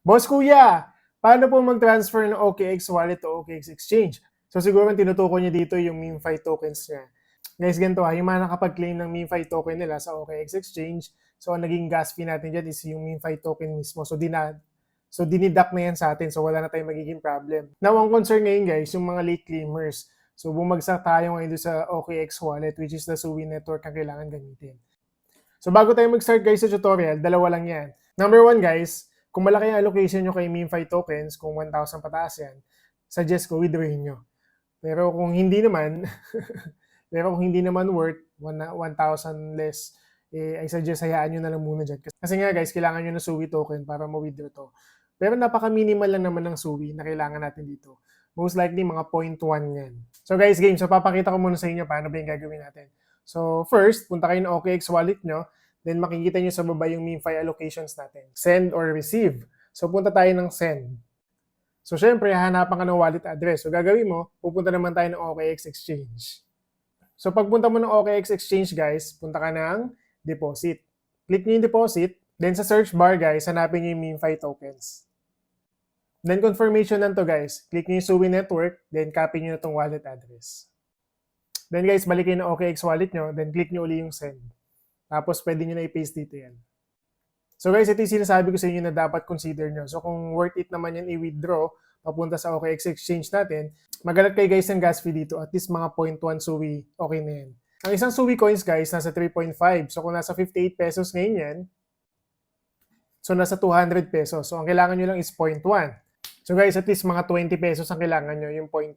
Boss Kuya, paano po mag-transfer ng OKX wallet to OKX exchange? So siguro tinutukoy niya dito yung MemeFi tokens niya. Guys, ganito yung mga nakapag-claim ng MemeFi token nila sa OKX exchange. So ang naging gas fee natin dyan is yung MemeFi token mismo. So dinidak na yan sa atin. So wala na tayong magiging problem. Now ang concern ngayon guys, yung mga late claimers. So bumagsak tayo ngayon sa OKX wallet, which is the Sui network ang kailangan gamitin. So bago tayo mag-start guys sa tutorial, dalawa lang yan. Number one guys, kung malaki ang allocation nyo kay MemeFi tokens, kung 1,000 pataas yan, suggest ko withdrawin nyo. Pero kung hindi naman, worth 1,000 less, I suggest hayaan nyo na lang muna dyan. Kasi nga guys, kailangan nyo ng Sui token para ma-withdraw to. Pero napaka-minimal lang naman ng Sui na kailangan natin dito. Most likely mga 0.1 yan. So guys, so papakita ko muna sa inyo paano ba yung gagawin natin. So first, punta kayo ng OKX wallet nyo, then makikita nyo sa baba yung MemeFi allocations natin. Send or receive. So punta tayo ng send. So syempre, hahanapan ka ng wallet address. So gagawin mo, pupunta naman tayo ng OKX exchange. So pagpunta mo ng OKX exchange guys, punta ka ng deposit. Click nyo yung deposit, then sa search bar guys, hanapin nyo yung MemeFi tokens. Then confirmation nanto guys, click nyo yung Sui network, then copy nyo na itong wallet address. Then guys, balikin ng OKX wallet nyo, then click nyo uli yung send. Tapos pwede nyo na i-paste dito yan. So guys, ito yung sinasabi ko sa inyo na dapat consider nyo. So kung worth it naman yan i-withdraw, papunta sa OKX exchange natin, magalat kayo guys ng gas fee dito, at least mga 0.1 Sui, okay na yan. Ang isang Sui coins guys, nasa 3.5. So kung nasa 58 pesos ngayon yan, so nasa 200 pesos. So ang kailangan nyo lang is 0.1. So guys, at least mga 20 pesos ang kailangan nyo, yung 0.1.